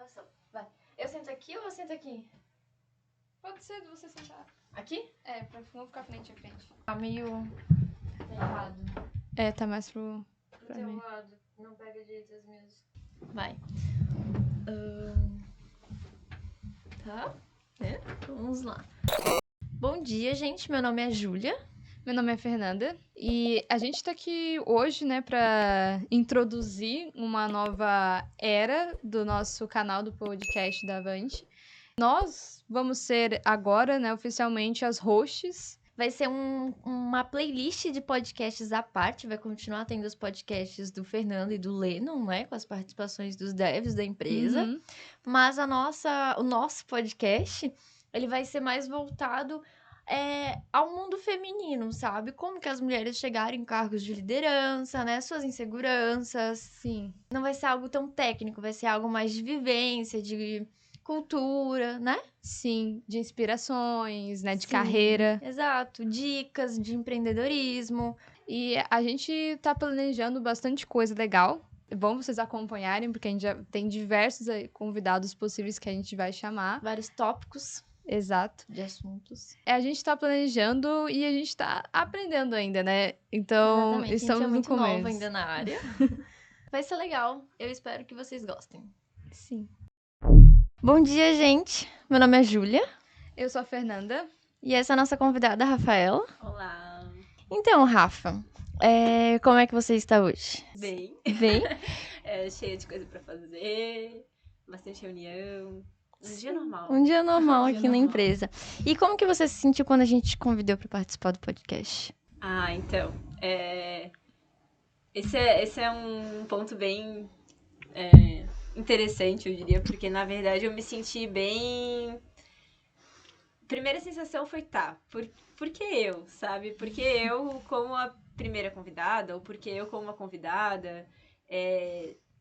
gravação. Vai. Eu sento aqui ou eu sento aqui? Pode ser de você sentar. Aqui? É, pra não ficar frente a frente. Tá meio errado. É, tá mais pro Do teu mim. lado. Não pega direito as minhas. Vai. Tá? É? Vamos lá. Bom dia, gente. Meu nome é Júlia. Meu nome é Fernanda e a gente tá aqui hoje, né, pra introduzir uma nova era do nosso canal do podcast da Avante. Nós vamos ser agora, né, oficialmente as hosts. Vai ser uma playlist de podcasts à parte. Vai continuar tendo os podcasts do Fernando e do Lennon, né? Com as participações dos devs da empresa. Uhum. Mas o nosso podcast, ele vai ser mais voltado ao mundo feminino, sabe? Como que as mulheres chegaram em cargos de liderança, né? Suas inseguranças. Sim. Não vai ser algo tão técnico, vai ser algo mais de vivência, de cultura, né? Sim, de inspirações, né, de Sim, carreira. Exato, dicas de empreendedorismo. E a gente tá planejando bastante coisa legal. É bom vocês acompanharem, porque a gente já tem diversos convidados possíveis que a gente vai chamar. Vários tópicos Exato. de assuntos. A gente tá planejando e a gente tá aprendendo ainda, né? Então, Exatamente, a estamos gente é no muito começo. nova ainda na área. Vai ser legal, eu espero que vocês gostem. Sim. Bom dia, gente. Meu nome é Júlia. Eu sou a Fernanda. E essa é a nossa convidada, a Rafaela. Olá. Então, Rafa, como é que você está hoje? Bem. Bem? Cheia de coisa pra fazer, bastante reunião. Um dia normal. Um dia normal Um aqui dia na normal. empresa. E como que você se sentiu quando a gente te convidou para participar do podcast? Então, esse é um ponto bem interessante, eu diria, porque na verdade eu me senti bem... Primeira sensação foi, por que eu, sabe? Porque eu como a primeira convidada, ou porque eu como uma convidada,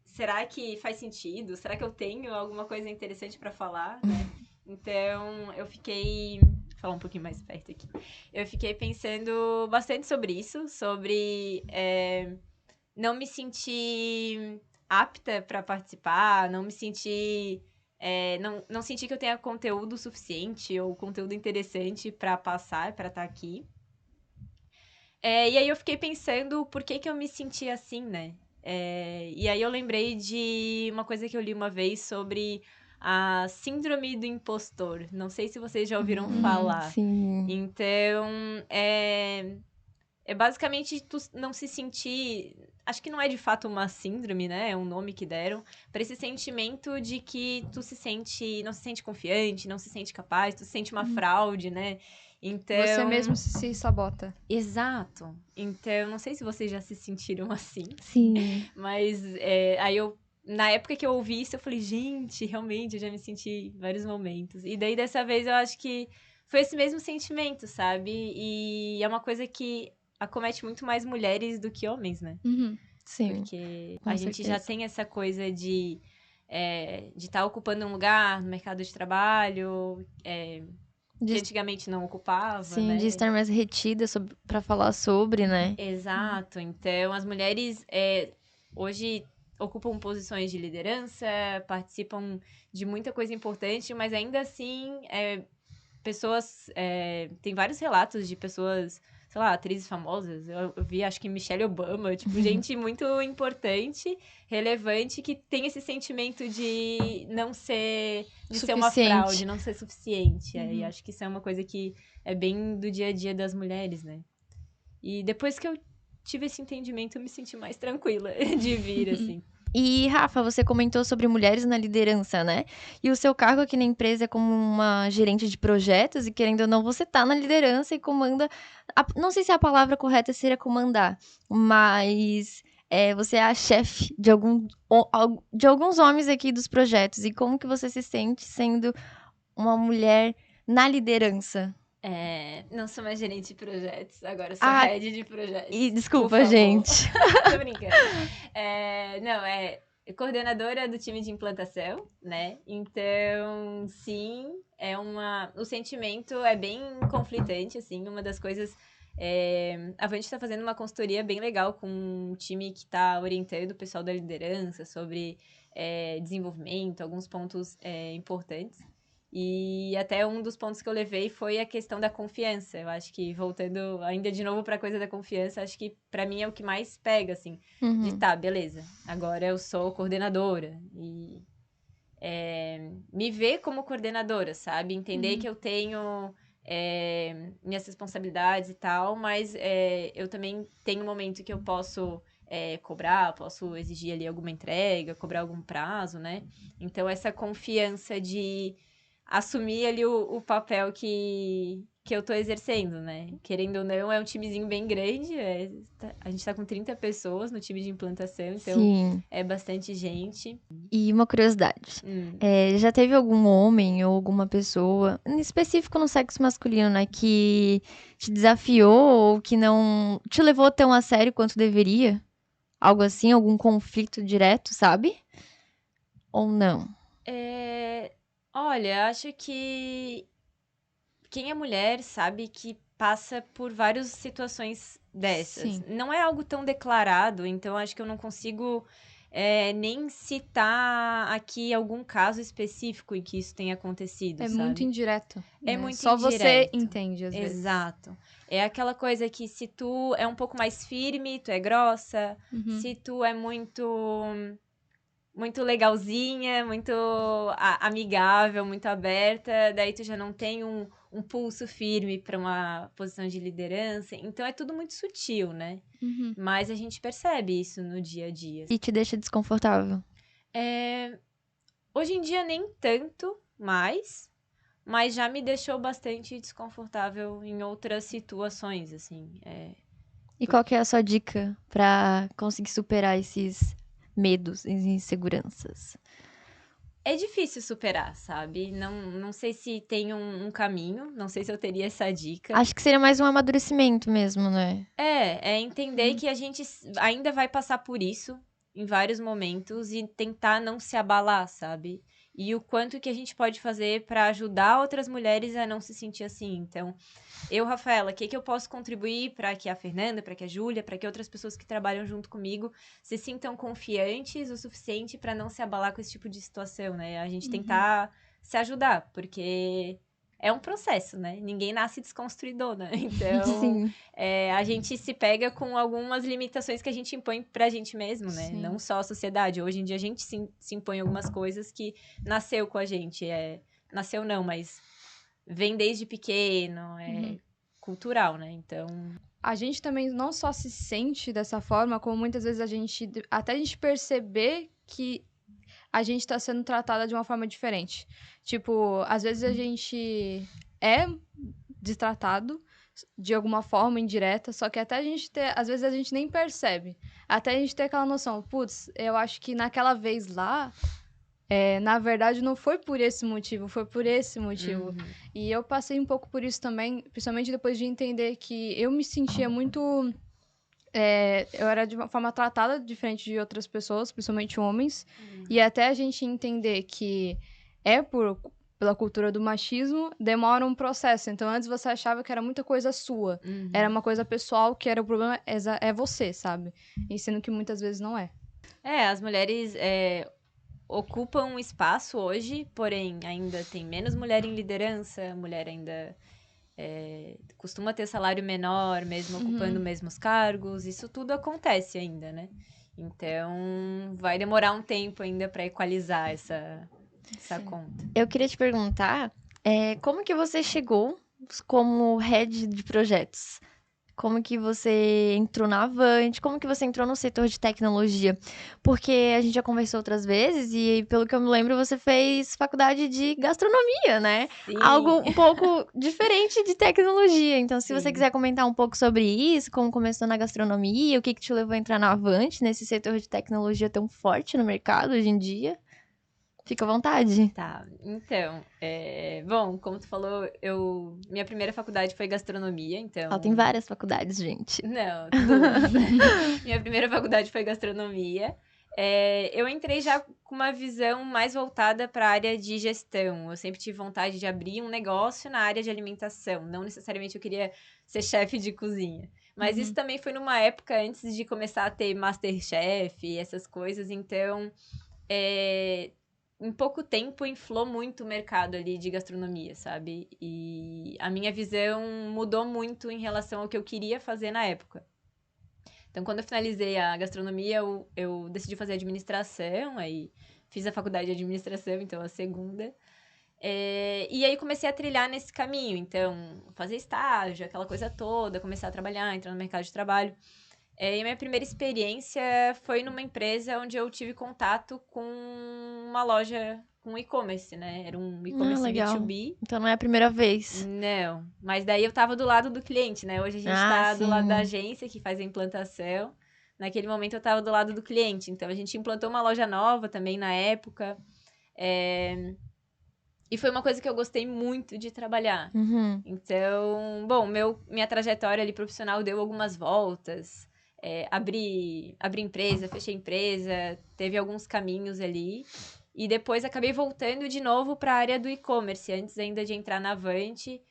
será que faz sentido? Será que eu tenho alguma coisa interessante pra falar, né? Então, eu fiquei... Vou falar um pouquinho mais perto aqui. Eu fiquei pensando bastante sobre isso, sobre não me sentir apta pra participar, não me sentir... não senti que eu tenha conteúdo suficiente ou conteúdo interessante pra passar, pra estar aqui. E aí eu fiquei pensando por que eu me senti assim, né? E aí eu lembrei de uma coisa que eu li uma vez sobre a síndrome do impostor. Não sei se vocês já ouviram falar. Sim. Então, é basicamente tu não se sentir... Acho que não é de fato uma síndrome, né? É um nome que deram. Para esse sentimento de que tu não se sente confiante, não se sente capaz, tu se sente uma fraude, né? Então... Você mesmo se sabota. Exato. Então, não sei se vocês já se sentiram assim. Sim. Mas aí na época que eu ouvi isso, eu falei, gente, realmente, eu já me senti em vários momentos. E daí, dessa vez, eu acho que foi esse mesmo sentimento, sabe? E é uma coisa que acomete muito mais mulheres do que homens, né? Uhum. Sim. Porque com a gente já certeza. tem essa coisa de estar ocupando um lugar no mercado de trabalho, que antigamente não ocupava, Sim, né? de estar mais retida para falar sobre, né? Exato. Então, as mulheres hoje ocupam posições de liderança, participam de muita coisa importante, mas ainda assim, pessoas... tem vários relatos de pessoas, sei lá, atrizes famosas. Eu vi, acho que Michelle Obama, tipo, gente muito importante, relevante, que tem esse sentimento de não ser... de ser uma Suficiente. fraude, não ser suficiente. E acho que isso é uma coisa que é bem do dia a dia das mulheres, né? E depois que eu tive esse entendimento, eu me senti mais tranquila de vir, assim. E, Rafa, você comentou sobre mulheres na liderança, né? E o seu cargo aqui na empresa é como uma gerente de projetos, e querendo ou não, você tá na liderança e comanda... Não sei se a palavra correta seria comandar, mas você é a chefe de alguns homens aqui dos projetos. E como que você se sente sendo uma mulher na liderança? Não sou mais gerente de projetos, agora sou Ah, head de projetos. E por desculpa, favor. gente. Tô brincando. Não, coordenadora do time de implantação, né? Então, sim, o sentimento é bem conflitante, assim, uma das coisas... a Avante tá fazendo uma consultoria bem legal com um time que tá orientando o pessoal da liderança sobre desenvolvimento, alguns pontos importantes. E até um dos pontos que eu levei foi a questão da confiança. Eu acho que, voltando ainda de novo pra coisa da confiança, acho que pra mim é o que mais pega, assim. De beleza, agora eu sou coordenadora. E me ver como coordenadora, sabe? Entender que eu tenho minhas responsabilidades e tal, mas eu também tenho um momento que eu posso cobrar, posso exigir ali alguma entrega, cobrar algum prazo, né? Então, essa confiança de assumir ali o papel que eu tô exercendo, né? Querendo ou não, é um timezinho bem grande, a gente tá com 30 pessoas no time de implantação, então Sim. é bastante gente. E uma curiosidade. Já teve algum homem ou alguma pessoa, em específico no sexo masculino, né, que te desafiou ou que não te levou tão a sério quanto deveria? Algo assim, algum conflito direto, sabe? Ou não? Olha, acho que quem é mulher sabe que passa por várias situações dessas. Sim. Não é algo tão declarado, então acho que eu não consigo nem citar aqui algum caso específico em que isso tenha acontecido, É sabe? muito indireto. É né? muito Só indireto. você entende, às vezes. Exato. É aquela coisa que se tu é um pouco mais firme, tu é grossa. Se tu é muito legalzinha, muito amigável, muito aberta, daí tu já não tem um pulso firme para uma posição de liderança. Então é tudo muito sutil, né? Mas a gente percebe isso no dia a dia. E te deixa desconfortável? Hoje em dia nem tanto mais, mas já me deixou bastante desconfortável em outras situações, assim. E qual que é a sua dica pra conseguir superar esses medos e inseguranças? É difícil superar, sabe? Não sei se tem um caminho, não sei se eu teria essa dica. Acho que seria mais um amadurecimento mesmo, né? É entender que a gente ainda vai passar por isso em vários momentos e tentar não se abalar, sabe? E o quanto que a gente pode fazer para ajudar outras mulheres a não se sentir assim. Então, Rafaela, o que eu posso contribuir para que a Fernanda, para que a Júlia, para que outras pessoas que trabalham junto comigo se sintam confiantes o suficiente para não se abalar com esse tipo de situação, né? A gente tentar se ajudar, porque é um processo, né? Ninguém nasce desconstruidora. Então, Sim. a gente se pega com algumas limitações que a gente impõe pra gente mesmo, né? Sim. Não só a sociedade. Hoje em dia a gente se impõe algumas coisas que nasceu com a gente. Nasceu não, mas vem desde pequeno, cultural, né? Então, A gente também não só se sente dessa forma, como muitas vezes até a gente perceber que a gente tá sendo tratada de uma forma diferente. Tipo, às vezes a gente é destratado de alguma forma indireta, só que até a gente às vezes a gente nem percebe. Até a gente ter aquela noção, putz, eu acho que naquela vez lá, na verdade não foi por esse motivo, foi por esse motivo. E eu passei um pouco por isso também, principalmente depois de entender que eu me sentia muito... eu era de uma forma tratada diferente de outras pessoas, principalmente homens. E até a gente entender que pela cultura do machismo, demora um processo. Então, antes você achava que era muita coisa sua. Era uma coisa pessoal, que era o problema é você, sabe? E sendo que muitas vezes não é. as mulheres ocupam um espaço hoje, porém ainda tem menos mulher em liderança, mulher ainda costuma ter salário menor, mesmo ocupando mesmos cargos, isso tudo acontece ainda, né? Então, vai demorar um tempo ainda para equalizar essa conta. Eu queria te perguntar, como que você chegou como head de projetos? Como que você entrou na Avante? Como que você entrou no setor de tecnologia? Porque a gente já conversou outras vezes e, pelo que eu me lembro, você fez faculdade de gastronomia, né? Sim. Algo um pouco diferente de tecnologia. Então, se você Sim. quiser comentar um pouco sobre isso, como começou na gastronomia, o que te levou a entrar na Avante, nesse setor de tecnologia tão forte no mercado hoje em dia, fica à vontade. Tá, então, bom, como tu falou, minha primeira faculdade foi gastronomia, então... Ela tem várias faculdades, gente. Não, duas. Minha primeira faculdade foi gastronomia. Eu entrei já com uma visão mais voltada para a área de gestão. Eu sempre tive vontade de abrir um negócio na área de alimentação. Não necessariamente eu queria ser chefe de cozinha. Mas isso também foi numa época antes de começar a ter MasterChef e essas coisas. Então, em pouco tempo inflou muito o mercado ali de gastronomia, sabe? E a minha visão mudou muito em relação ao que eu queria fazer na época. Então, quando eu finalizei a gastronomia, eu decidi fazer administração, aí fiz a faculdade de administração, então a segunda. E aí comecei a trilhar nesse caminho, então fazer estágio, aquela coisa toda, começar a trabalhar, entrar no mercado de trabalho. E a minha primeira experiência foi numa empresa onde eu tive contato com uma loja, com e-commerce, né? Era um e-commerce Legal. B2B. Então não é a primeira vez. Não, mas daí eu tava do lado do cliente, né? Hoje a gente tá do lado da agência que faz a implantação. Naquele momento eu tava do lado do cliente. Então a gente implantou uma loja nova também na época. E foi uma coisa que eu gostei muito de trabalhar. Uhum. Então, bom, minha trajetória ali profissional deu algumas voltas. Abri empresa, fechei empresa, teve alguns caminhos ali. E depois acabei voltando de novo para a área do e-commerce, antes ainda de entrar na Avante,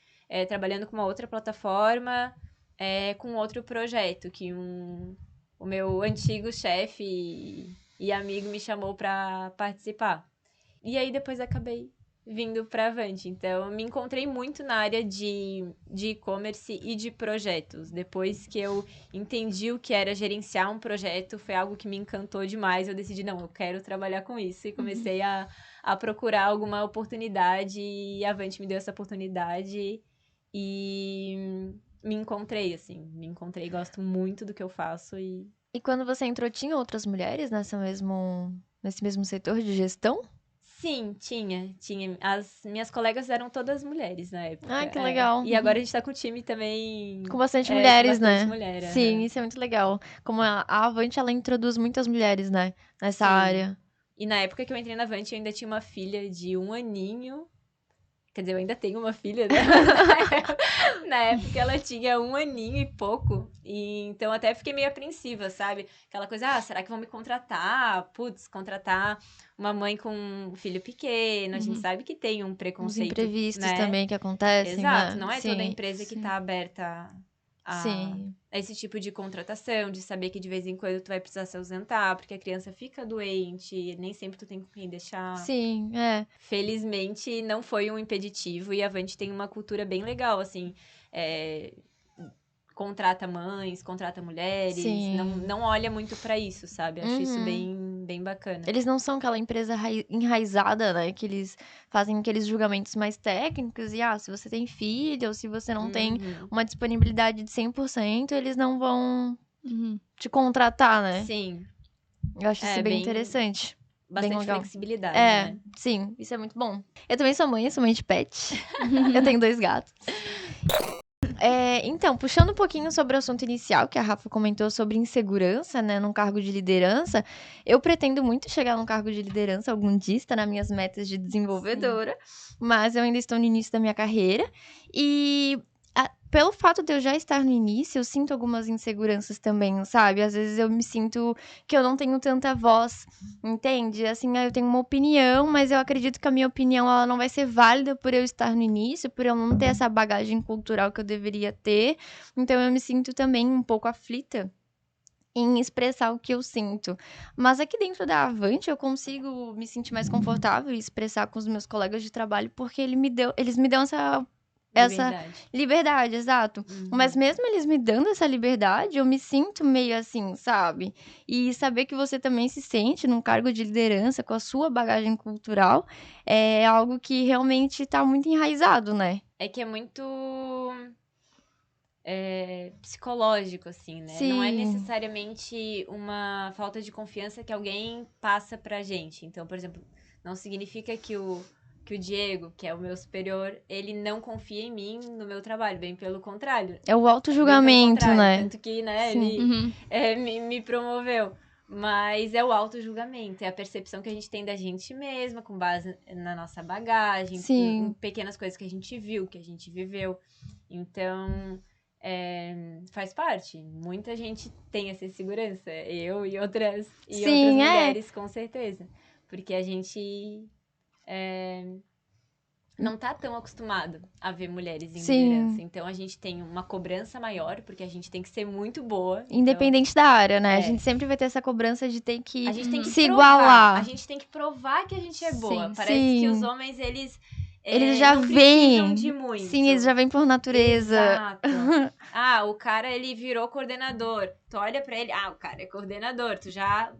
trabalhando com uma outra plataforma, com outro projeto, que o meu antigo chefe e amigo me chamou para participar. E aí depois acabei vindo para Avante. Então, eu me encontrei muito na área de e-commerce e de projetos. Depois que eu entendi o que era gerenciar um projeto, foi algo que me encantou demais. Eu decidi, não, eu quero trabalhar com isso. E comecei a procurar alguma oportunidade. E a Avante me deu essa oportunidade. E me encontrei, assim. Me encontrei, gosto muito do que eu faço. E quando você entrou, tinha outras mulheres nesse mesmo setor de gestão? sim, tinha. As minhas colegas eram todas mulheres na época. Que legal. E agora a gente tá com um time também. Com bastante Com mulheres, bastante né? mulher. Sim, isso é muito legal. Como a Avante, ela introduz muitas mulheres, né? Nessa Sim. área. E na época que eu entrei na Avante, eu ainda tinha uma filha de 1 aninho. Quer dizer, eu ainda tenho uma filha, né? Na época ela tinha 1 aninho e pouco. E então até fiquei meio apreensiva, sabe? Aquela coisa, será que vão me contratar? Putz, contratar uma mãe com um filho pequeno. A gente sabe que tem um Os preconceito, imprevistos né? também que acontecem, Exato, né? não é toda Sim, empresa que sim. tá aberta a Sim. esse tipo de contratação, de saber que de vez em quando tu vai precisar se ausentar, porque a criança fica doente, nem sempre tu tem com quem deixar. Sim, Felizmente, não foi um impeditivo e a Avante tem uma cultura bem legal, assim, contrata mães, contrata mulheres, Sim. não olha muito pra isso, sabe? Acho isso bem bacana. Eles não são aquela empresa enraizada, né? Que eles fazem aqueles julgamentos mais técnicos e, se você tem filho ou se você não tem uma disponibilidade de 100%, eles não vão te contratar, né? Sim. Eu acho isso bem interessante. Bastante bem legal. flexibilidade, né? Sim, isso é muito bom. Eu também sou mãe de pet. Eu tenho 2 gatos. Então, puxando um pouquinho sobre o assunto inicial, que a Rafa comentou sobre insegurança, né, num cargo de liderança, eu pretendo muito chegar num cargo de liderança algum dia, está nas minhas metas de desenvolvedora, mas eu ainda estou no início da minha carreira, e pelo fato de eu já estar no início, eu sinto algumas inseguranças também, sabe? Às vezes eu me sinto que eu não tenho tanta voz, entende? Assim, eu tenho uma opinião, mas eu acredito que a minha opinião ela não vai ser válida por eu estar no início, por eu não ter essa bagagem cultural que eu deveria ter. Então eu me sinto também um pouco aflita em expressar o que eu sinto. Mas aqui dentro da Avante eu consigo me sentir mais confortável e expressar com os meus colegas de trabalho, porque eles me dão essa liberdade, exato. Mas mesmo eles me dando essa liberdade, eu me sinto meio assim, sabe? E saber que você também se sente num cargo de liderança com a sua bagagem cultural é algo que realmente tá muito enraizado, né? É que é muito psicológico, assim, né? Sim. Não é necessariamente uma falta de confiança que alguém passa pra gente. Então, por exemplo, não significa que o Diego, que é o meu superior, ele não confia em mim, no meu trabalho. Bem pelo contrário. É o auto-julgamento, né? Tanto que, né, ele me promoveu. Mas é o auto-julgamento, é a percepção que a gente tem da gente mesma, com base na nossa bagagem, em pequenas coisas que a gente viu, que a gente viveu. Então, faz parte. Muita gente tem essa insegurança. Eu e outras mulheres, com certeza. Porque a gente não tá tão acostumado a ver mulheres em Sim. liderança. Então, a gente tem uma cobrança maior, porque a gente tem que ser muito boa. Então, Independente da área, né? É. A gente sempre vai ter essa cobrança de ter que a gente tem que se provar. igualar. A gente tem que provar que a gente é boa. Sim. Parece que os Sim. homens, eles já não precisam vêm. de muito. Sim, eles já vêm por natureza. Exato. O cara, ele virou coordenador. Tu olha pra ele, o cara é coordenador. Tu já...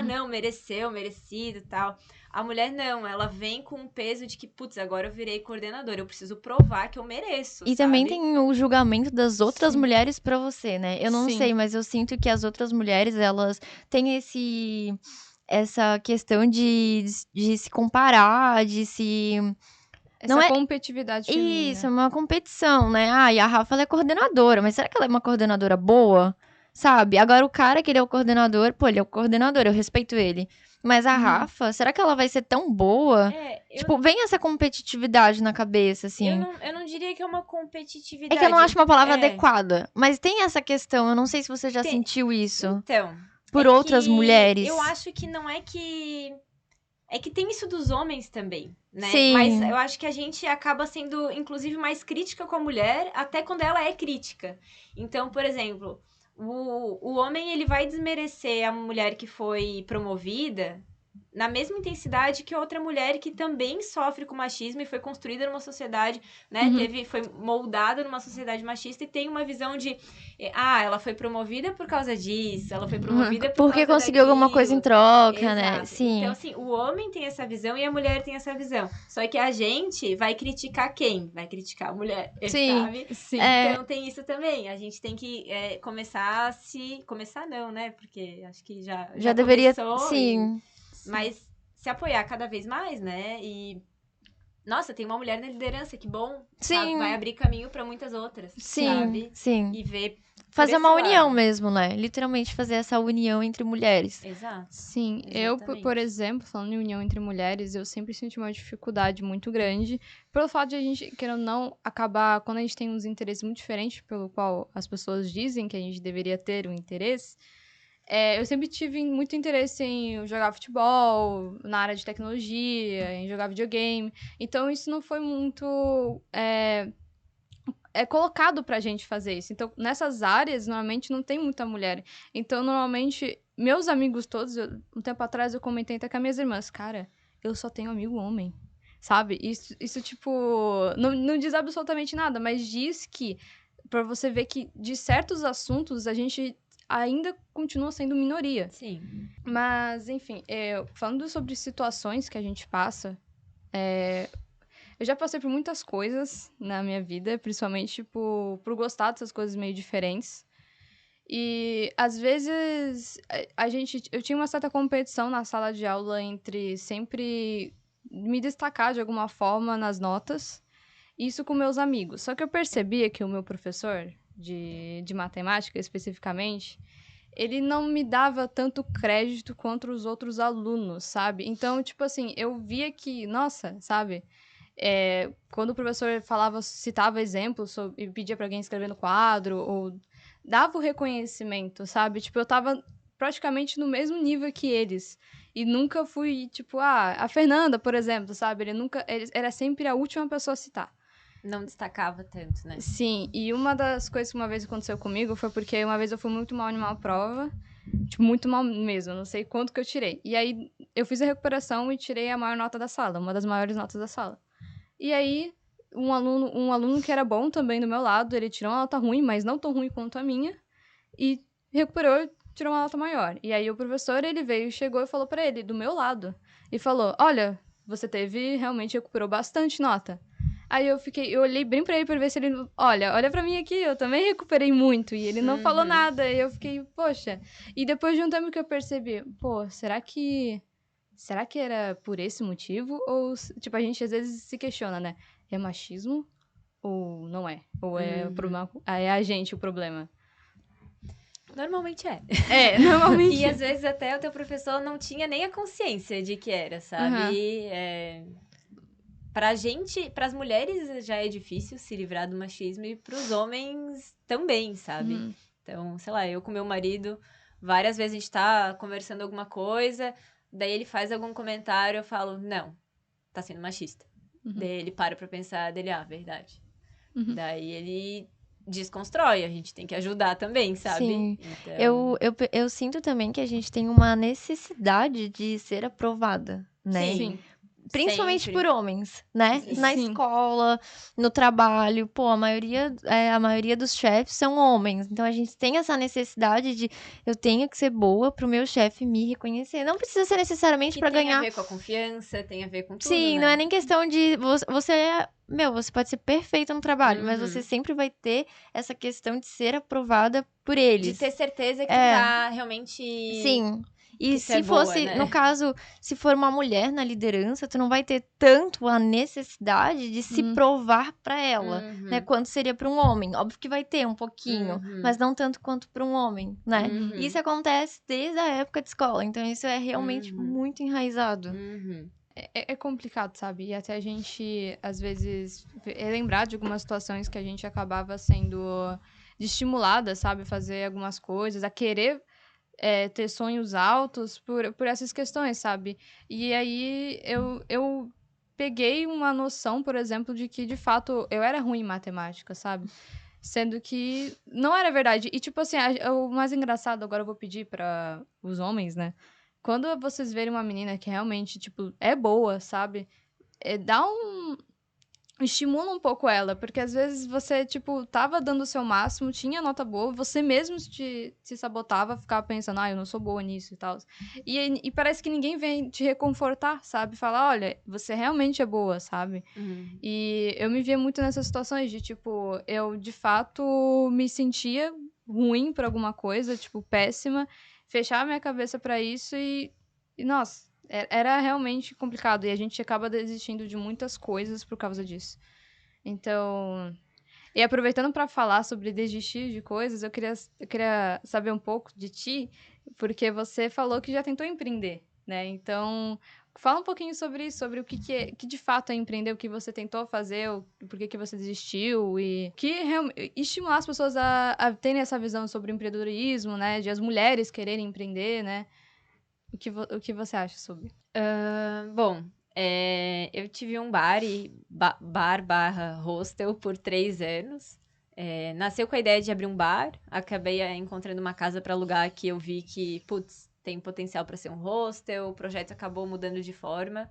não, merecido e tal. A mulher não, ela vem com o peso de que, putz, agora eu virei coordenadora, eu preciso provar que eu mereço, E sabe? também tem o julgamento das outras Sim. mulheres pra você, né? Eu não Sim. sei, mas eu sinto que as outras mulheres, elas têm essa questão de se comparar, de se... Essa Não é- competitividade feminina. Isso, é uma competição, né? E a Rafa, ela é coordenadora, mas será que ela é uma coordenadora boa? Sabe? Agora, o cara que ele é o coordenador, pô, ele é o coordenador, eu respeito ele. Mas a Uhum. Rafa, será que ela vai ser tão boa? Tipo, vem essa competitividade na cabeça, assim. eu não diria que é uma competitividade. É que eu não acho uma palavra É. adequada. Mas tem essa questão, eu não sei se você já Tem- sentiu isso. Então, Por é outras que mulheres. Eu acho que não é que... É que tem isso dos homens também, né? Sim. Mas eu acho que a gente acaba sendo, inclusive, mais crítica com a mulher, até quando ela é crítica. Então, por exemplo, o homem, ele vai desmerecer a mulher que foi promovida na mesma intensidade que outra mulher que também sofre com machismo e foi construída numa sociedade, né? Uhum. Foi moldada numa sociedade machista e tem uma visão de... ela foi promovida por causa disso, ela foi promovida por Porque causa conseguiu alguma daquilo. coisa em troca, né? Exato. Sim. Então, assim, o homem tem essa visão e a mulher tem essa visão. Só que a gente vai criticar quem? Vai criticar a mulher, Sim. sabe? Sim. Então tem isso também. A gente tem que começar a se... Começar não, né? Porque acho que já deveria. começou. Sim. Mas se apoiar cada vez mais, né? E... Nossa, tem uma mulher na liderança, que bom. Sim. Sabe? Vai abrir caminho pra muitas outras, Sim. sabe? Sim. E ver... Fazer esse uma união lado. mesmo, né? Literalmente fazer essa união entre mulheres. Exato. Sim, Exatamente. por exemplo, falando em união entre mulheres, eu sempre senti uma dificuldade muito grande pelo fato de a gente, querendo ou não, acabar, quando a gente tem uns interesses muito diferentes pelo qual as pessoas dizem que a gente deveria ter um interesse, eu sempre tive muito interesse em jogar futebol, na área de tecnologia, em jogar videogame, então isso não foi muito... colocado pra gente fazer isso. Então, nessas áreas, normalmente, não tem muita mulher. Então, normalmente, meus amigos todos... um tempo atrás, eu comentei até com as minhas irmãs. Cara, eu só tenho amigo homem. Sabe? Isso tipo... Não diz absolutamente nada, mas diz que... Pra você ver que, de certos assuntos, a gente ainda continua sendo minoria. Sim. Mas, enfim, falando sobre situações que a gente passa... Eu já passei por muitas coisas na minha vida, principalmente por gostar dessas coisas meio diferentes. E, às vezes, eu tinha uma certa competição na sala de aula entre sempre me destacar de alguma forma nas notas, isso com meus amigos. Só que eu percebia que o meu professor de matemática, especificamente, ele não me dava tanto crédito quanto os outros alunos, sabe? Então, tipo assim, eu via que, nossa, sabe... quando o professor citava exemplos e pedia pra alguém escrever no quadro, ou dava o reconhecimento, sabe? Tipo, eu tava praticamente no mesmo nível que eles. E nunca fui, tipo, a Fernanda, por exemplo, sabe? Ele era sempre a última pessoa a citar. Não destacava tanto, né? Sim, e uma das coisas que uma vez aconteceu comigo foi porque uma vez eu fui muito mal em uma prova, tipo, muito mal mesmo, não sei quanto que eu tirei. E aí, eu fiz a recuperação e tirei a maior nota da sala, uma das maiores notas da sala. E aí, um aluno que era bom também do meu lado, ele tirou uma nota ruim, mas não tão ruim quanto a minha, e recuperou, tirou uma nota maior. E aí o professor, ele veio, chegou e falou pra ele, do meu lado, e falou, olha, você realmente recuperou bastante nota. Aí eu olhei bem pra ele pra ver se ele, olha pra mim aqui, eu também recuperei muito, e ele não falou nada, e eu fiquei, poxa. E depois de um tempo que eu percebi, será que era por esse motivo? Ou, tipo, a gente às vezes se questiona, né? É machismo ou não é? Ou é a gente o problema? Normalmente é. Normalmente. E às vezes até o teu professor não tinha nem a consciência de que era, sabe? Pra gente, pras mulheres já é difícil se livrar do machismo e pros homens também, sabe? Então, sei lá, eu com meu marido, várias vezes a gente tá conversando alguma coisa, daí ele faz algum comentário, eu falo, não, tá sendo machista. Daí ele para pra pensar, dele, verdade. Uhum. Daí ele desconstrói, a gente tem que ajudar também, sabe? Sim. Então, Eu sinto também que a gente tem uma necessidade de ser aprovada, né? sim, Principalmente sempre. por homens, né? Sim. Na escola, no trabalho, pô, a maioria dos chefes são homens. Então a gente tem essa necessidade de eu tenho que ser boa pro meu chefe me reconhecer. Não precisa ser necessariamente Que pra tem a ganhar. ver com a confiança, tem a ver com tudo, Sim, né? não é nem questão de você pode ser perfeita no trabalho, mas você Uhum. sempre vai ter essa questão de ser aprovada por De eles. ter certeza que tu É. tá realmente... Sim. E que tu é se boa, fosse, né? no caso, se for uma mulher na liderança, tu não vai ter tanto a necessidade de se provar pra ela, né? Uhum. Quanto seria pra um homem. Óbvio que vai ter um pouquinho, Uhum. mas não tanto quanto pra um homem, né? Uhum. E isso acontece desde a época de escola, então isso é realmente Uhum. muito enraizado. Uhum. É complicado, sabe? E até a gente, às vezes, lembrar de algumas situações que a gente acabava sendo estimulada, sabe? Fazer algumas coisas, a querer ter sonhos altos por essas questões, sabe? E aí eu peguei uma noção, por exemplo, de que, de fato, eu era ruim em matemática, sabe? Sendo que não era verdade. E, tipo assim, o mais engraçado, agora eu vou pedir para os homens, né? Quando vocês verem uma menina que realmente, tipo, é boa, sabe? Dá estimula um pouco ela, porque às vezes você, tipo, tava dando o seu máximo, tinha nota boa, você mesmo se sabotava, ficava pensando, eu não sou boa nisso e tal. E parece que ninguém vem te reconfortar, sabe? Falar, olha, você realmente é boa, sabe? Uhum. E eu me via muito nessas situações de, tipo, eu de fato me sentia ruim por alguma coisa, tipo, péssima, fechava minha cabeça pra isso e nossa, era realmente complicado. E a gente acaba desistindo de muitas coisas por causa disso. Então, e aproveitando pra falar sobre desistir de coisas, eu queria saber um pouco de ti, porque você falou que já tentou empreender, né? Então, fala um pouquinho sobre isso, sobre o que de fato é empreender, o que você tentou fazer, por que você desistiu e estimular as pessoas a terem essa visão sobre o empreendedorismo, né? De as mulheres quererem empreender, né? O que você acha sobre? Bom, eu tive um bar/hostel por 3 anos. Nasceu com a ideia de abrir um bar, acabei encontrando uma casa para alugar que eu vi que, putz, tem potencial para ser um hostel, o projeto acabou mudando de forma.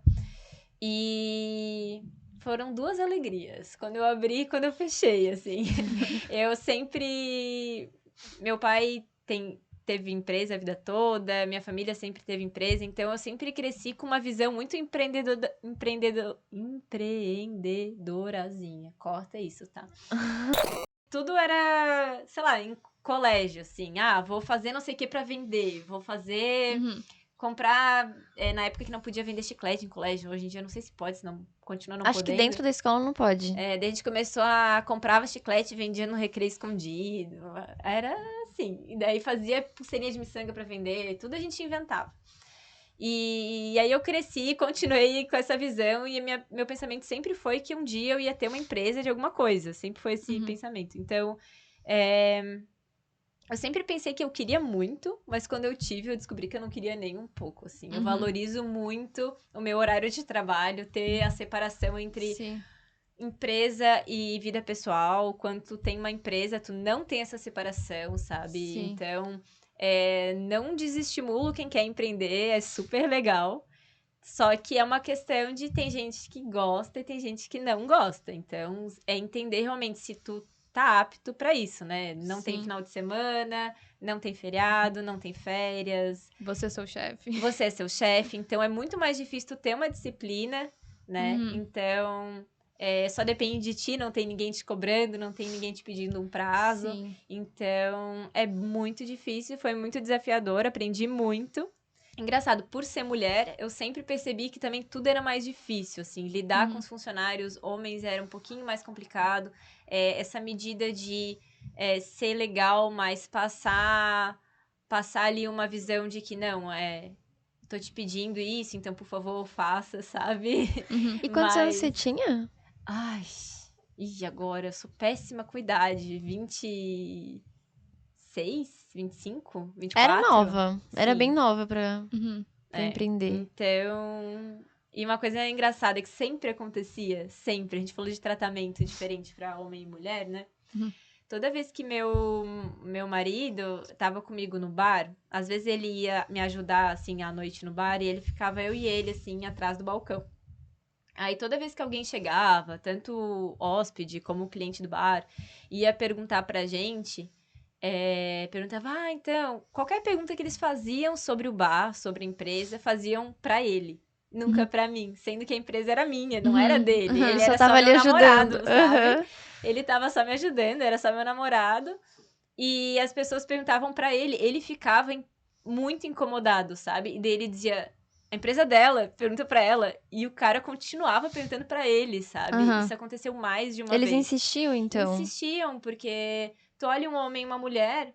E foram 2 alegrias, quando eu abri e quando eu fechei, assim. Eu sempre... Meu pai teve empresa a vida toda, minha família sempre teve empresa, então eu sempre cresci com uma visão muito empreendedorazinha. Corta isso, tá? Tudo era, sei lá, em colégio, assim. Vou fazer não sei o que pra vender, vou fazer... comprar, na época que não podia vender chiclete em colégio, hoje em dia não sei se pode, senão continua não Acho que podendo. dentro da escola não pode. Daí a gente começou a comprava chiclete e vendia no recreio escondido. Era assim. E daí fazia pulseirinha de miçanga pra vender, tudo a gente inventava. E aí eu cresci, continuei com essa visão e meu pensamento sempre foi que um dia eu ia ter uma empresa de alguma coisa. Sempre foi esse pensamento. Então, eu sempre pensei que eu queria muito, mas quando eu tive, eu descobri que eu não queria nem um pouco, assim. Eu valorizo muito o meu horário de trabalho, ter a separação entre Sim. empresa e vida pessoal. Quando tu tem uma empresa, tu não tem essa separação, sabe? Sim. Então, não desestimulo quem quer empreender, é super legal. Só que é uma questão de tem gente que gosta e tem gente que não gosta. Então, é entender realmente se tu tá apto pra isso, né? Não tem Sim. final de semana, não tem feriado, não tem férias. Você é seu chefe. Você é seu chefe, então é muito mais difícil tu ter uma disciplina, né? Então, só depende de ti, não tem ninguém te cobrando, não tem ninguém te pedindo um prazo. Sim. Então, é muito difícil, foi muito desafiador, aprendi muito. Engraçado, por ser mulher, eu sempre percebi que também tudo era mais difícil, assim, lidar com os funcionários homens era um pouquinho mais complicado, essa medida de ser legal, mas passar ali uma visão de que não, tô te pedindo isso, então por favor faça, sabe? E quantos anos você tinha? Ai, agora eu sou péssima com idade, 26, 25, 24? Era nova. Era Sim. bem nova pra empreender. Então, E uma coisa engraçada que sempre acontecia, sempre, a gente falou de tratamento diferente pra homem e mulher, né? Uhum. Toda vez que meu marido tava comigo no bar, às vezes ele ia me ajudar, assim, à noite no bar, e ele ficava eu e ele, assim, atrás do balcão. Aí toda vez que alguém chegava, tanto hóspede como cliente do bar, ia perguntar pra gente, perguntava, então, qualquer pergunta que eles faziam sobre o bar, sobre a empresa, faziam pra ele. Nunca pra mim, sendo que a empresa era minha, não era dele. Ele Só era tava só ali meu ajudando. namorado, sabe? Ele tava só me ajudando, era só meu namorado. E as pessoas perguntavam pra ele, ele ficava muito incomodado, sabe? E daí ele dizia, a empresa dela, pergunta pra ela. E o cara continuava perguntando pra ele, sabe? Aham. Isso aconteceu mais de uma Eles vez. insistiam, então. Insistiam, porque tu olha um homem e uma mulher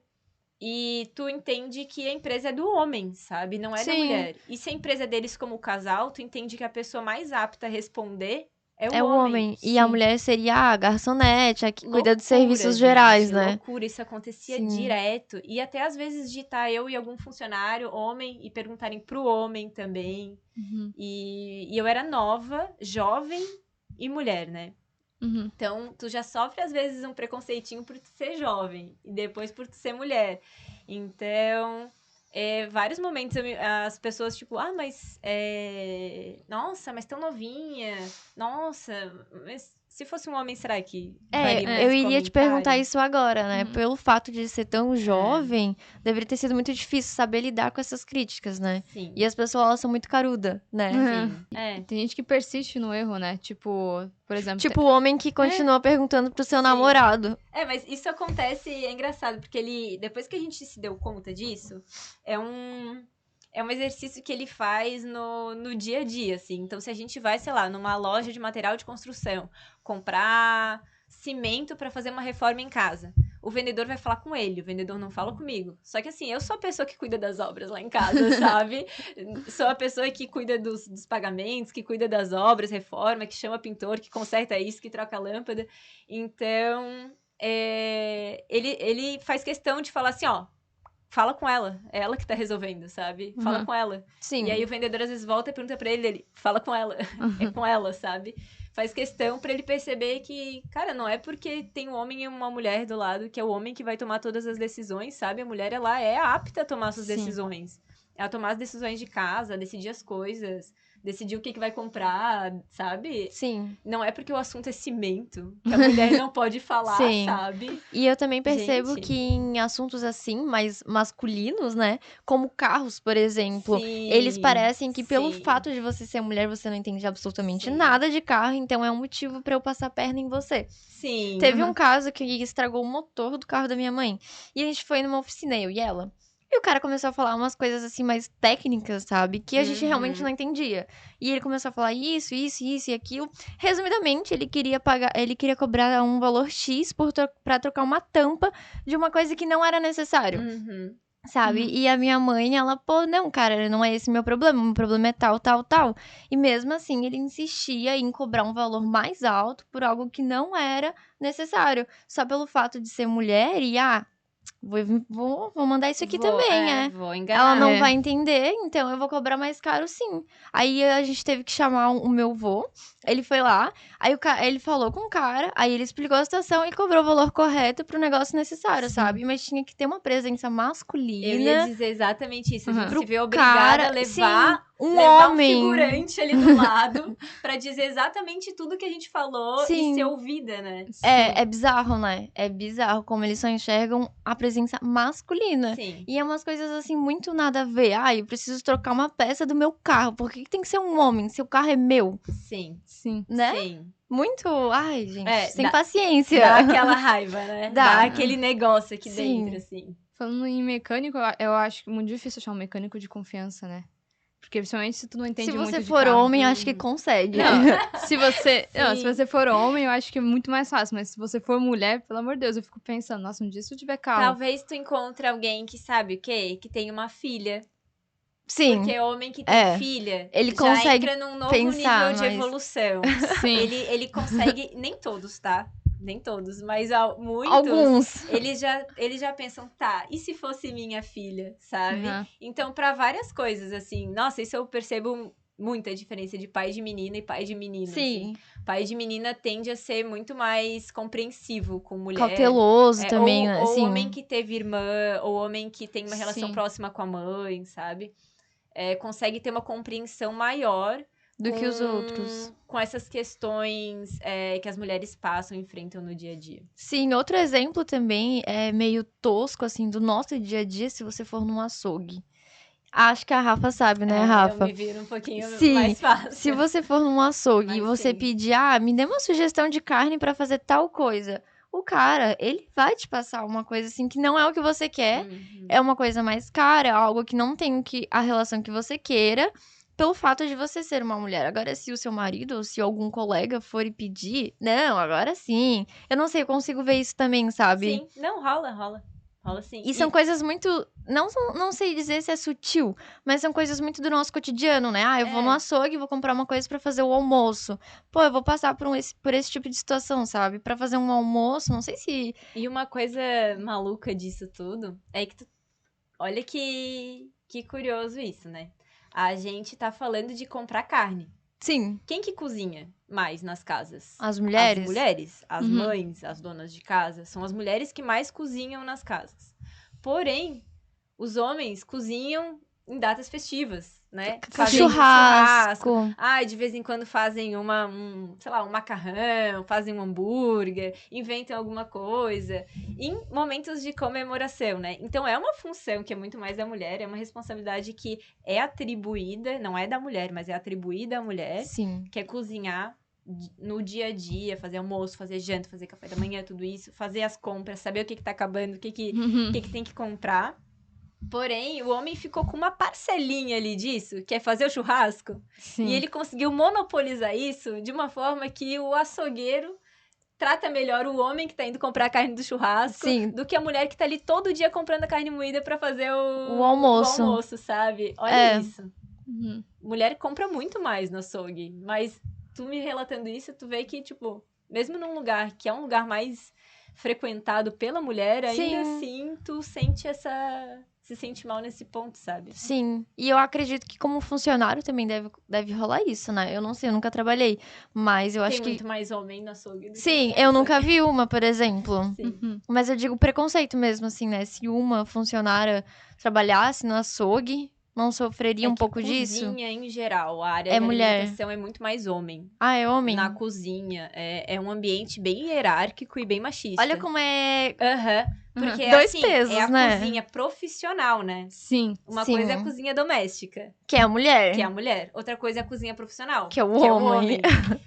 e tu entende que a empresa é do homem, sabe? Não é da Sim. mulher. E se a empresa é deles como casal, tu entende que a pessoa mais apta a responder é É o homem. E a Sim. mulher seria a garçonete, a que cuida dos Loucura, serviços gerais, gente, né? Loucura, isso acontecia Sim. direto. E até às vezes de estar eu e algum funcionário, homem, e perguntarem pro homem também. Uhum. E eu era nova, jovem e mulher, né? Uhum. Então, tu já sofre, às vezes, um preconceitinho por tu ser jovem. E depois por tu ser mulher. Então, vários momentos as pessoas, tipo... mas... Nossa, mas tão novinha. Nossa, mas se fosse um homem, será que faria Eu esse iria te perguntar comentário? isso agora, né? Uhum. Pelo fato de ser tão jovem, deveria ter sido muito difícil saber lidar com essas críticas, né? Sim. E as pessoas, elas são muito caruda, né? Sim. Tem gente que persiste no erro, né? Tipo, por exemplo... Tipo o homem que continua perguntando pro seu namorado. Mas isso acontece, é engraçado, porque ele, depois que a gente se deu conta disso, é um exercício que ele faz no dia a dia, assim. Então, se a gente vai, sei lá, numa loja de material de construção, comprar cimento pra fazer uma reforma em casa, o vendedor vai falar com ele, o vendedor não fala comigo. Só que assim, eu sou a pessoa que cuida das obras lá em casa, sabe? Sou a pessoa que cuida dos pagamentos, que cuida das obras, reforma, que chama pintor, que conserta isso, que troca a lâmpada. Então, ele faz questão de falar assim, ó, fala com ela, é ela que tá resolvendo, sabe? Fala com ela. Sim. E aí o vendedor às vezes volta e pergunta pra ele, fala com ela, é com ela, sabe? Faz questão pra ele perceber que, cara, não é porque tem um homem e uma mulher do lado que é o homem que vai tomar todas as decisões, sabe? A mulher, ela é apta a tomar suas decisões. Ela tomar as decisões de casa, decidir as coisas, decidir o que vai comprar, sabe? Sim. Não é porque o assunto é cimento que a mulher não pode falar, Sim. sabe? E eu também percebo Gente. que em assuntos assim, mais masculinos, né? Como carros, por exemplo. Sim, Eles parecem que pelo sim. fato de você ser mulher, você não entende absolutamente Sim. nada de carro, então é um motivo pra eu passar a perna em você. Sim. Teve um caso que estragou o motor do carro da minha mãe. E a gente foi numa oficina, eu e ela. E o cara começou a falar umas coisas assim mais técnicas, sabe? Que a gente realmente não entendia. E ele começou a falar isso e aquilo. Resumidamente, ele queria cobrar um valor X pra trocar uma tampa de uma coisa que não era necessário. Uhum. Sabe? E a minha mãe, ela, não, cara, não é esse meu problema é tal, tal, tal. E mesmo assim, ele insistia em cobrar um valor mais alto por algo que não era necessário. Só pelo fato de ser mulher e, vou mandar isso aqui também, Vou enganar. Ela não vai entender, então eu vou cobrar mais caro sim. Aí a gente teve que chamar o meu vô, ele foi lá, aí ele falou com o cara, aí ele explicou a situação e cobrou o valor correto pro negócio necessário, sabe? Mas tinha que ter uma presença masculina. Eu ia dizer exatamente isso. A gente Pro se vê obrigada cara, a levar um levar homem. um figurante ali do lado pra dizer exatamente tudo que a gente falou Sim. e ser ouvida, né? É bizarro, né? É bizarro como eles só enxergam a presença masculina. Sim. E é umas coisas assim muito nada a ver. Eu preciso trocar uma peça do meu carro. Por que tem que ser um homem se o carro é meu? Sim. Sim. Né? Sim. Muito. Ai, gente, sem dá- paciência. Dá aquela raiva, né? Dá. Dá aquele negócio aqui Sim. dentro, assim. Falando em mecânico, eu acho muito difícil achar um mecânico de confiança, né? Porque principalmente se tu não entende Se muito você de for carro. homem, acho que consegue. Não, se Sim. você for homem, eu acho que é muito mais fácil. Mas se você for mulher, pelo amor de Deus, eu fico pensando, nossa, um dia se eu tiver carro. Talvez tu encontre alguém que sabe o quê? Que tem uma filha. Sim. Porque homem que tem filha, ele já consegue entra num novo pensar, nível de mas- evolução. Sim. Ele consegue, nem todos, tá? Nem todos, mas muitos. Alguns. Eles já pensam, tá, e se fosse minha filha, sabe? Uhum. Então, pra várias coisas, assim, nossa, isso eu percebo muita diferença de pai de menina e pai de menino. Sim. Assim. Pai de menina tende a ser muito mais compreensivo com mulher. Cauteloso também, né? Ou Sim. homem que teve irmã, ou homem que tem uma relação Sim. próxima com a mãe, sabe? Consegue ter uma compreensão maior Do que os outros. com essas questões que as mulheres passam e enfrentam no dia a dia. Sim, outro exemplo também é meio tosco, assim, do nosso dia a dia, se você for num açougue. Acho que a Rafa sabe, né, Rafa? Eu me viro um pouquinho Sim, mais fácil. se você for num açougue e Mas você sim. pedir, me dê uma sugestão de carne pra fazer tal coisa. O cara, ele vai te passar uma coisa assim que não é o que você quer, é uma coisa mais cara, algo que não tem a relação que você queira, pelo fato de você ser uma mulher. Agora, se o seu marido ou se algum colega for e pedir, não, agora sim. Eu não sei, eu consigo ver isso também, sabe? Sim, não, rola. Rola sim. E são coisas muito. Não sei dizer se é sutil, mas são coisas muito do nosso cotidiano, né? Eu vou no açougue, vou comprar uma coisa pra fazer o almoço. Pô, eu vou passar por esse tipo de situação, sabe? Pra fazer um almoço, não sei se. E uma coisa maluca disso tudo é que olha que curioso isso, né? A gente tá falando de comprar carne. Sim. Quem que cozinha mais nas casas? As mulheres? As mulheres, as Uhum. mães, as donas de casa. São as mulheres que mais cozinham nas casas. Porém, os homens cozinham em datas festivas, né? Fazem Churrasco. De vez em quando fazem um macarrão, fazem um hambúrguer, inventam alguma coisa. Em momentos de comemoração, né? Então, é uma função que é muito mais da mulher, é uma responsabilidade que é atribuída, não é da mulher, mas é atribuída à mulher, Sim. que é cozinhar no dia a dia, fazer almoço, fazer janta, fazer café da manhã, tudo isso, fazer as compras, saber o que tá acabando, o que tem que comprar. Porém, o homem ficou com uma parcelinha ali disso, que é fazer o churrasco. Sim. E ele conseguiu monopolizar isso de uma forma que o açougueiro trata melhor o homem que tá indo comprar a carne do churrasco do que a mulher que tá ali todo dia comprando a carne moída pra fazer o almoço, sabe? Olha isso. Uhum. Mulher compra muito mais no açougue, mas tu me relatando isso, tu vê que, tipo, mesmo num lugar que é um lugar mais frequentado pela mulher, ainda assim tu se sente mal nesse ponto, sabe? Sim, e eu acredito que como funcionário também deve rolar isso, né? Eu não sei, eu nunca trabalhei, mas eu acho que... Tem muito mais homem no açougue do que Sim, mulher eu no nunca açougue. vi uma, por exemplo. Sim. Uhum. Mas eu digo preconceito mesmo, assim, né? Se uma funcionária trabalhasse no açougue, não sofreria um pouco disso? Cozinha, em geral, a área É de mulher. alimentação é muito mais homem. É homem? Na cozinha, é um ambiente bem hierárquico e bem machista. Olha como é... Porque Dois assim, pesos, é a né? cozinha profissional, né? Sim. Uma Sim. coisa é a cozinha doméstica, Que é a mulher. que é a mulher. Outra coisa é a cozinha profissional, Que é o homem.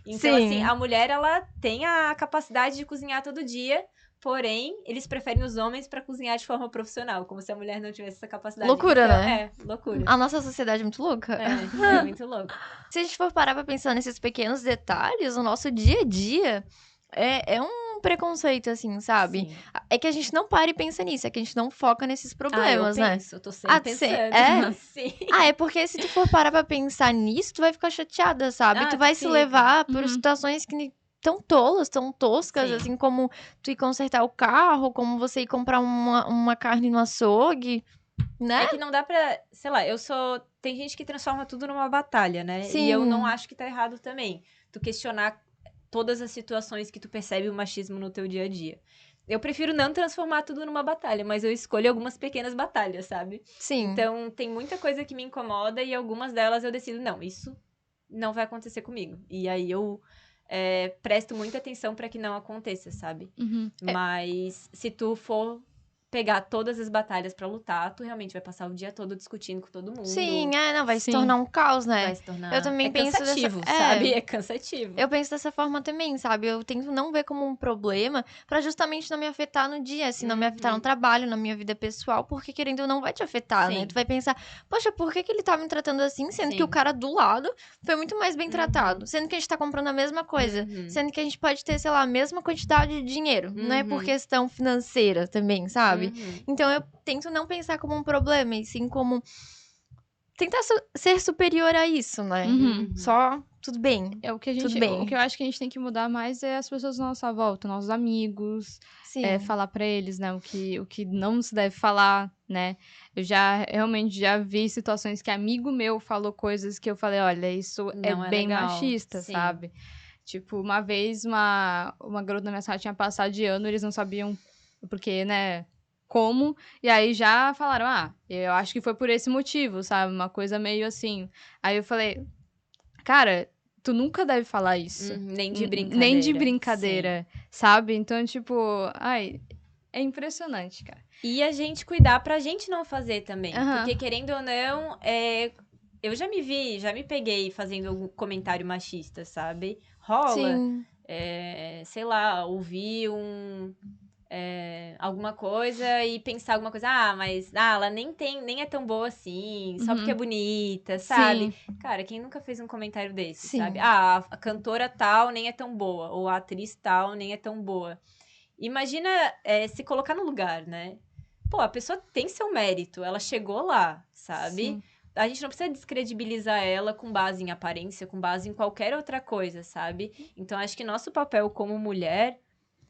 Então, Sim. assim, a mulher, ela tem a capacidade de cozinhar todo dia, porém, eles preferem os homens pra cozinhar de forma profissional, como se a mulher não tivesse essa capacidade. Loucura, então, né? Loucura. A nossa sociedade é muito louca. É muito louco. Se a gente for parar pra pensar nesses pequenos detalhes, o nosso dia a dia é um preconceito, assim, sabe? Sim. É que a gente não para e pensa nisso, é que a gente não foca nesses problemas, eu né? penso, eu tô sempre pensando. É? Sim. É porque se tu for parar pra pensar nisso, tu vai ficar chateada, sabe? Tu Tu vai se fica. levar por Uhum. situações que tão tolas, tão toscas, Sim. assim como tu ir consertar o carro, como você ir comprar uma carne no açougue, né? É que não dá pra, sei lá, tem gente que transforma tudo numa batalha, né? Sim. E eu não acho que tá errado também. Tu questionar todas as situações que tu percebe o machismo no teu dia a dia. Eu prefiro não transformar tudo numa batalha, mas eu escolho algumas pequenas batalhas, sabe? Sim. Então, tem muita coisa que me incomoda e algumas delas eu decido, não, isso não vai acontecer comigo. E aí eu presto muita atenção pra que não aconteça, sabe? Uhum. Mas se tu for pegar todas as batalhas pra lutar, tu realmente vai passar o dia todo discutindo com todo mundo. Sim, não, vai se Sim. tornar um caos, né? Vai se tornar... Eu também penso cansativo, dessa... sabe? É cansativo. Eu penso dessa forma também, sabe? Eu tento não ver como um problema pra justamente não me afetar no dia, assim, não me afetar no trabalho, na minha vida pessoal, porque querendo ou não vai te afetar, né? Sim. Tu vai pensar, poxa, por que ele tá me tratando assim, sendo Sim. que o cara do lado foi muito mais bem tratado, sendo que a gente tá comprando a mesma coisa, sendo que a gente pode ter, sei lá, a mesma quantidade de dinheiro, não é por questão financeira também, sabe? Então eu tento não pensar como um problema, e sim como tentar ser superior a isso, né? Uhum. Só tudo bem. É o que a Tudo gente, bem. o que eu acho que a gente tem que mudar mais é as pessoas à nossa volta, nossos amigos, Sim. falar pra eles, né, o que não se deve falar, né? Eu já realmente já vi situações que amigo meu falou coisas que eu falei, olha, isso é Não é bem legal. machista, Sim. sabe? Tipo, uma vez uma garota da minha sala tinha passado de ano, eles não sabiam porque, né, como, e aí já falaram, eu acho que foi por esse motivo, sabe? Uma coisa meio assim. Aí eu falei, cara, tu nunca deve falar isso. Nem de Nem de brincadeira. brincadeira, sabe? Então, tipo, ai, é impressionante, cara. E a gente cuidar pra gente não fazer também. Aham. Porque, querendo ou não, eu já me peguei fazendo algum comentário machista, sabe? Rola, Sim. sei lá, ouvir alguma coisa e pensar alguma coisa, mas ela nem é tão boa assim, só porque é bonita, sabe? Sim. Cara, quem nunca fez um comentário desse, Sim. sabe? A cantora tal nem é tão boa, ou a atriz tal nem é tão boa. Imagina se colocar no lugar, né? Pô, a pessoa tem seu mérito, ela chegou lá, sabe? Sim. A gente não precisa descredibilizar ela com base em aparência, com base em qualquer outra coisa, sabe? Então, acho que nosso papel como mulher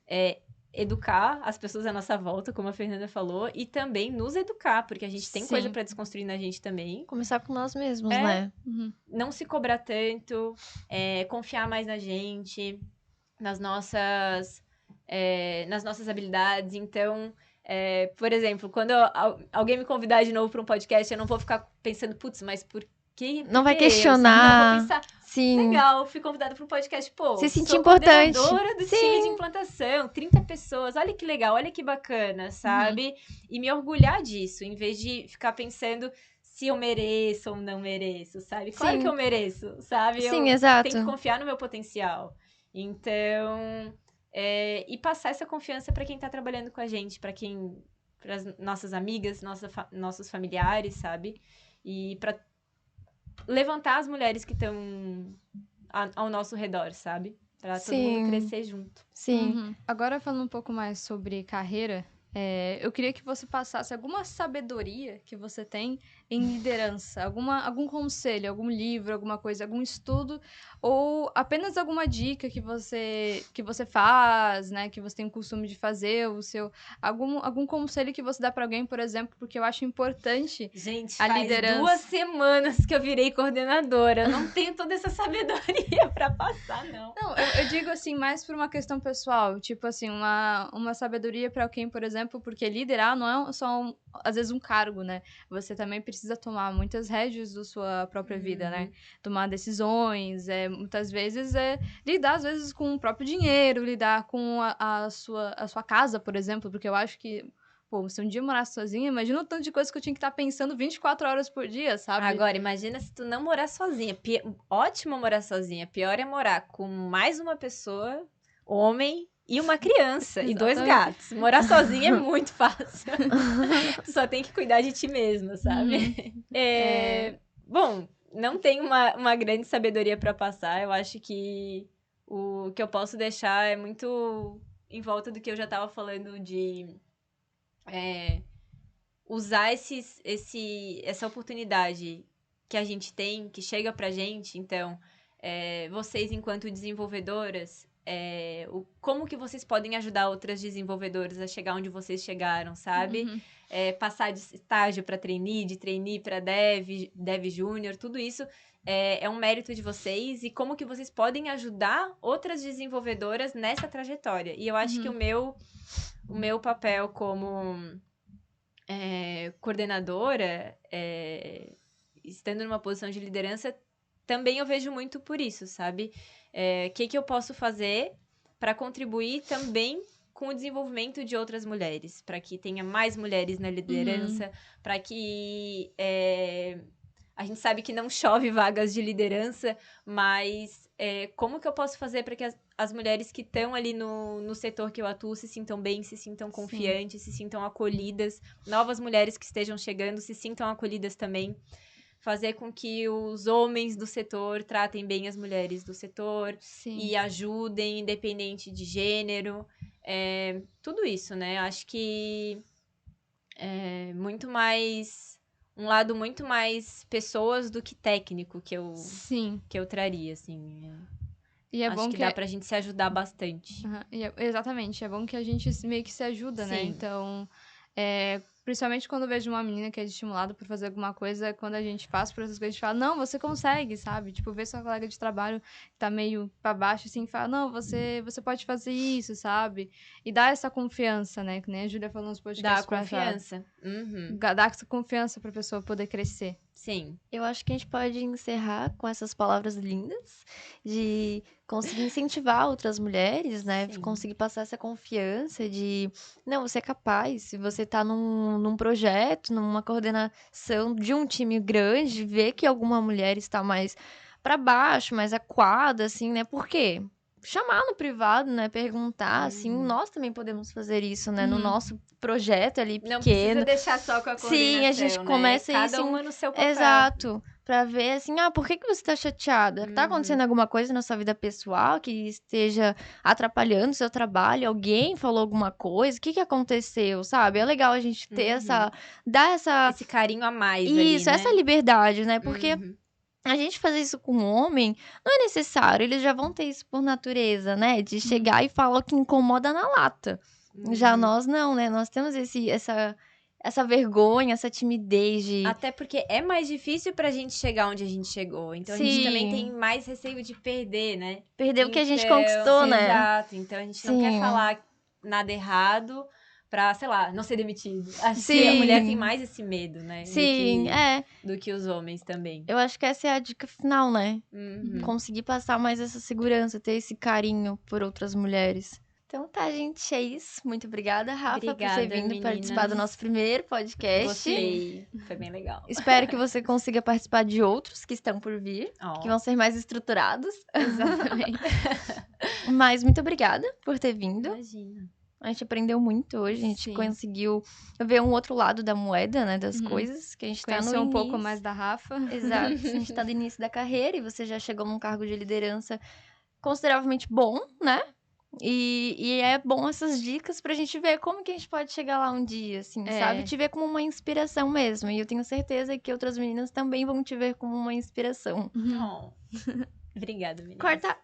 é educar as pessoas à nossa volta, como a Fernanda falou, e também nos educar, porque a gente tem coisa Sim. pra desconstruir na gente também. Começar com nós mesmos, É. né? Uhum. Não se cobrar tanto, confiar mais na gente, nas nossas habilidades. Então, por exemplo, quando alguém me convidar de novo para um podcast, eu não vou ficar pensando, putz, mas por que Não vai por que eu, sabe? questionar. Não, vou pensar, Sim. legal, fui convidada para um podcast, pô, Se sentir sou importante. coordenadora do Sim. time de implantação, 30 pessoas, olha que legal, olha que bacana, sabe? E me orgulhar disso, em vez de ficar pensando se eu mereço ou não mereço, sabe? Claro Sim. que eu mereço, sabe? Sim, eu exato. tenho que confiar no meu potencial. Então, e passar essa confiança para quem tá trabalhando com a gente, para as nossas amigas, nossos familiares, sabe? E para levantar as mulheres que estão ao nosso redor, sabe? Pra todo mundo Sim. crescer junto. Sim. Agora, falando um pouco mais sobre carreira, eu queria que você passasse alguma sabedoria que você tem em liderança, algum conselho, algum livro, alguma coisa, algum estudo, ou apenas alguma dica que você faz, né, que você tem o costume de fazer, algum conselho que você dá pra alguém, por exemplo, porque eu acho importante Gente, a faz liderança. 2 semanas que eu virei coordenadora. Eu não tenho toda essa sabedoria pra passar, não. Não, eu digo assim, mais por uma questão pessoal, tipo assim, uma sabedoria pra alguém, por exemplo, porque liderar não é só, às vezes, um cargo, né? Você também precisa tomar muitas rédeas da sua própria vida, né? Tomar decisões, muitas vezes lidar, às vezes, com o próprio dinheiro, lidar com a sua casa, por exemplo, porque eu acho que, pô, se um dia eu morasse sozinha, imagina o tanto de coisa que eu tinha que estar pensando 24 horas por dia, sabe? Agora, imagina se tu não morar sozinha. Ótimo morar sozinha. Pior é morar com mais uma pessoa, homem e uma criança e 2 Exatamente. gatos. Morar sozinha é muito fácil. Tu só tem que cuidar de ti mesma, sabe? Bom, não tenho uma grande sabedoria pra passar. Eu acho que o que eu posso deixar é muito em volta do que eu já tava falando de usar essa oportunidade que a gente tem, que chega pra gente. Então, vocês, enquanto desenvolvedoras, como que vocês podem ajudar outras desenvolvedoras a chegar onde vocês chegaram, sabe? Passar de estágio para trainee, de trainee para dev júnior, tudo isso é um mérito de vocês. E como que vocês podem ajudar outras desenvolvedoras nessa trajetória. E eu acho que o meu papel como coordenadora, estando numa posição de liderança, também eu vejo muito por isso, sabe? O que eu posso fazer para contribuir também com o desenvolvimento de outras mulheres, para que tenha mais mulheres na liderança, para que a gente sabe que não chove vagas de liderança, mas como que eu posso fazer para que as mulheres que estão ali no setor que eu atuo se sintam bem, se sintam confiantes, se sintam acolhidas, novas mulheres que estejam chegando se sintam acolhidas também, fazer com que os homens do setor tratem bem as mulheres do setor e ajudem, independente de gênero, tudo isso, né? Acho que muito mais um lado muito mais pessoas do que técnico Sim. que eu traria, assim. E é Acho bom que dá pra gente se ajudar bastante. Aham, exatamente, é bom que a gente meio que se ajuda, né? Sim. Então, principalmente quando eu vejo uma menina que é estimulada por fazer alguma coisa, quando a gente passa por essas coisas, a gente fala, não, você consegue, sabe? Tipo, ver sua colega de trabalho que tá meio pra baixo, assim, fala, não, você pode fazer isso, sabe? E dá essa confiança, né? Que nem a Júlia falou nos Dá podcasts passados. confiança. Uhum. Dá essa confiança pra pessoa poder crescer. Sim. Eu acho que a gente pode encerrar com essas palavras lindas de conseguir incentivar outras mulheres, né? Sim. Conseguir passar essa confiança de, não, você é capaz. Se você tá num projeto, numa coordenação de um time grande, ver que alguma mulher está mais para baixo, mais acuada, assim, né? Por quê? Chamar no privado, né? Perguntar, assim, nós também podemos fazer isso, né? No nosso projeto ali Não precisa pequeno. deixar só com a coordenação, Sim, a gente né? começa Cada isso uma no seu papel. Exato. Pra ver, assim, por que que você tá chateada? Tá acontecendo alguma coisa na sua vida pessoal que esteja atrapalhando o seu trabalho? Alguém falou alguma coisa? O que que aconteceu, sabe? É legal a gente ter dar essa... Esse carinho a mais Isso, ali, essa né? liberdade, né? Porque a gente fazer isso com um homem não é necessário. Eles já vão ter isso por natureza, né? De chegar e falar o que incomoda na lata. Já nós não, né? Nós temos essa vergonha, essa timidez de... Até porque é mais difícil pra gente chegar onde a gente chegou. Então a gente também tem mais receio de perder, né? Perder o que a gente Então, conquistou, né? Exato. Então a gente não quer falar nada errado pra, sei lá, não ser demitido. Acho que a mulher tem mais esse medo, né? Sim, do que os homens também. Eu acho que essa é a dica final, né? Conseguir passar mais essa segurança, ter esse carinho por outras mulheres. Então tá, gente, é isso. Muito obrigada, Rafa, por Obrigada, ter vindo meninas. participar do nosso primeiro podcast. Gostei. Foi bem legal. Espero que você consiga participar de outros que estão por vir, que vão ser mais estruturados. Exatamente. Mas muito obrigada por ter vindo. Imagina. A gente aprendeu muito hoje, a gente conseguiu ver um outro lado da moeda, né, das coisas, que a gente tá no Conhecer um pouco início. mais da Rafa. Exato, a gente tá no início da carreira e você já chegou num cargo de liderança consideravelmente bom, né? E é bom essas dicas pra gente ver como que a gente pode chegar lá um dia, assim, sabe? Te ver como uma inspiração mesmo. E eu tenho certeza que outras meninas também vão te ver como uma inspiração. Obrigada, menina. Corta!